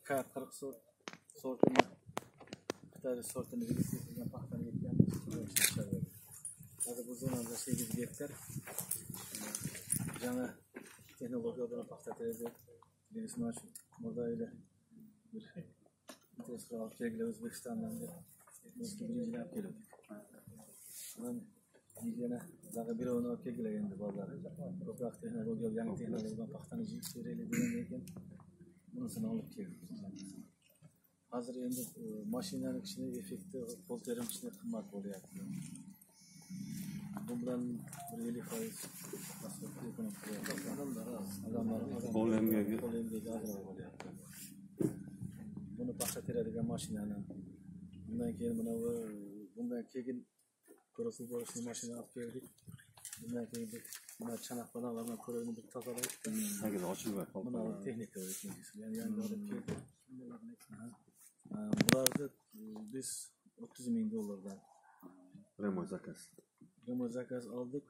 Kar sortini Xitoy sortini registrasiyadan paxtani yetganmiz. Hozir bu zonada 8 gektar жаңа texnologiya bilan paxta terdi. Biznes modeli bir interes olib kelgan O'zbekistondan deb birinchilab keldik. Men yana zaga bir o'rni olib kelgan endi bozor. Ko'proq texnologiya, yangi texnologiya bilan paxtani yeyib beraylik degan ekan. Bunisini olib keldik. Hozir endi mashinaning ishini effekti qo'l terim ishini qimmat bo'lyapti. Bu bilan 50% buni paxta teradigan mashinani bundan keyin bundan keyin ko'rib bo'lishni mashina olib keldik. Bundan keyin mana chanoq bilan ko'raymi deb tozaladik. Hozir ochilib qoldi. Buni texnika ikkinchisi. Ya'ni yangi olib keldik. Bularni biz $30,000 remont zakaz. Remont zakaz oldik.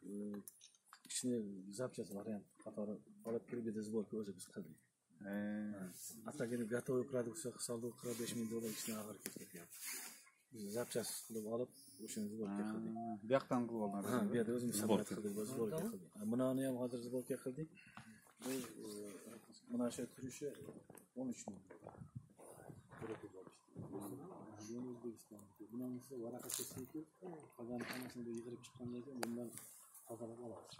İçine zapçası variant qatori olib kelib sborka o'zi biz qildik. Hatta gelip готовый produksiya qildik, $45,000 içine ağır ketdi. Biz zapchasi qilib olib, o'shani sborka qildik. Bu yoqdan qilib oldik. Ha, bu yerda o'zimiz sabab qildik, sborka qildik. Buni ham hozir sborka qildik. Bu mana shu turishi 13 ming. Bundan sonra varaka kesiki, qolgan hammasiga yig'ilib chiqqandan keyin bundan tozalab olamiz.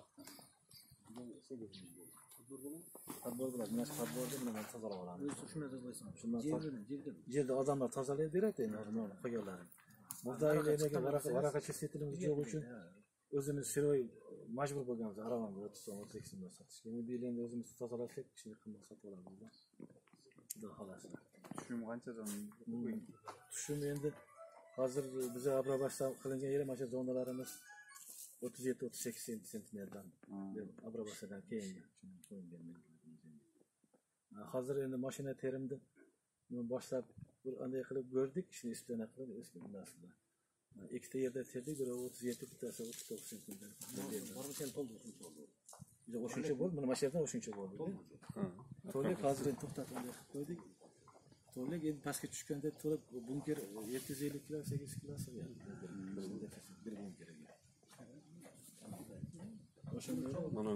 Tadbir bilan, mana shu tadbirda bundan tozalab olamiz. Shunday deb qo'ysam, yerda odamlar tozalab beradi endi normal qolganlar. Muddaiylarga varaka chesetilimiz yo'q uchun o'zimiz siroy majbur bo'lganmiz aravani 30 so'm 32 so'mga sotishga. Endi endi o'zimiz tozalasak, kichik qimmat sotib olamiz. Xudo xolasa. Tushum qanchadan? Tushum endi hozir biza abrabashda qilingan yer mana shu zonalarimiz 37-38 sentimetrdan abrabashdan keyingi qo'yilgan. Hozir endi mashina terimdi boshlab bir qanday qilib ko'rdik, ishni isplana qilib eski narsalar. Ikkita yerda terdik, biri 37, bittasi 39 sentimetr. Bormi sen to'ldirib oldi. Biz o'shuncha bo'ldi, mana shu yerdan o'shuncha bo'ldi. To'liq hozir to'xtatib qo'ydik. To'liq endi pastga tushganda to'liq bunker 750 kilo, 8 kilo sig'adi. Bir bunker. O'shanda mana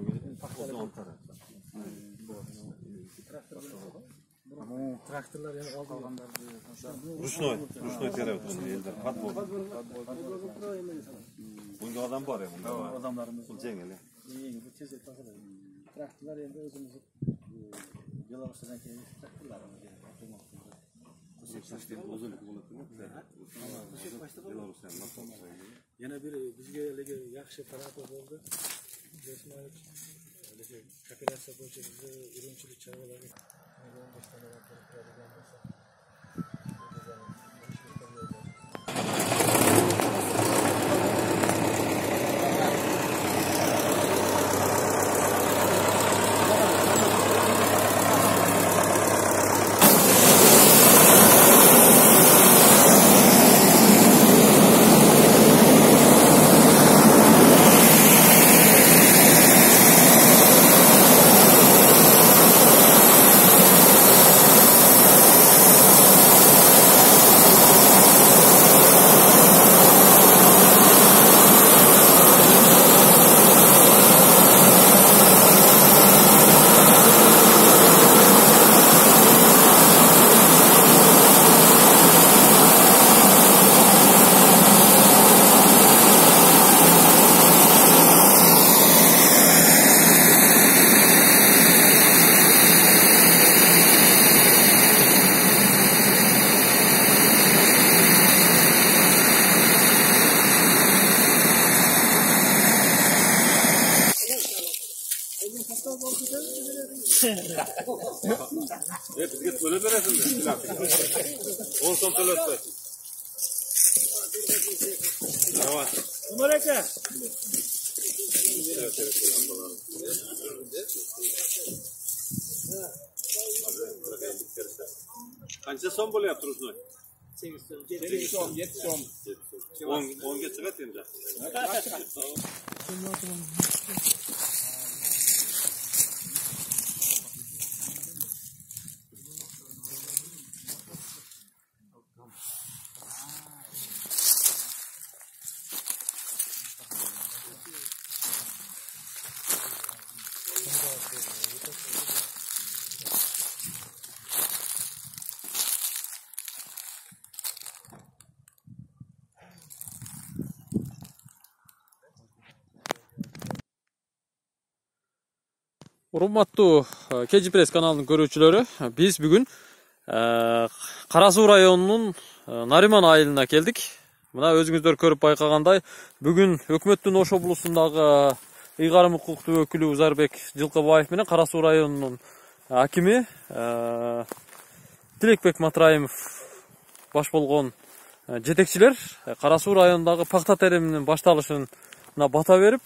traktorlar yana olganlar Rushnoy teryapti endi. Qat bo'ldi. Bunga odam bor endi. Odamlarimiz yengil. Bu tezda tozaladi. Traktorlar endi o'zimiz Belarusdan kelgan traktorlarimiz yana bir bizga yaxshi tarafi bo'ldi. Jismonik kooperatsiya bo'yicha bizni Urumchilik chorvalarga 15 ta turadigan bo'lsa Bizge töle beresin de. 10 so'm to'lab. Tamam. Umar aka. Qancha so'm bo'lyapti Rusnoy? 8 so'm, 7 so'm. 10 ga chiqadi endi. Урматтуу KG Press каналынын көрүүчүлөрү, биз бүгүн Кара Суу районунун Нариман айылына келдик. Мына өзүңүздөр көрүп байкагандай, бүгүн өкмөттүн Ош облусундагы ыйгарым укуктуу өкүлү Узарбек Жылкыбаев менен Кара Суу районунун акими Тилекбек Матраимов баш болгон жетекчилер Кара Суу районундагы пакта териминин башталышына бата берип,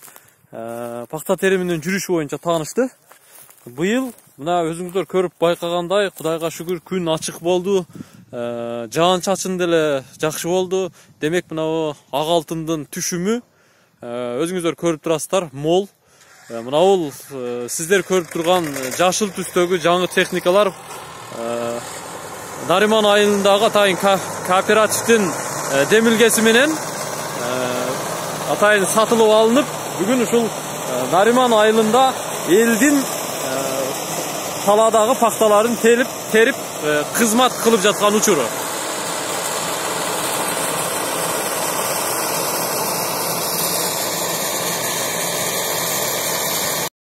пакта териминин жүрүшү боюнча таанышты. Быйыл мына өзүңүздөр көрүп байкагандай, Кудайга шүгүр, күн ачык болду, жаан чачын деле жакшы болду. Демек мына ак алтындын түшүмү өзүңүздөр көрүп турасыздар, мол. Мына бул сиздер көрүп турган жашыл түстөгү жаңы техникалар Нариман айылындагы атайын кооперативдин демилгеси менен атайын сатылып алынып, бүгүн ушул Нариман айылында элдин таладагы пакталарын терип кызмат кылып жаткан учуру.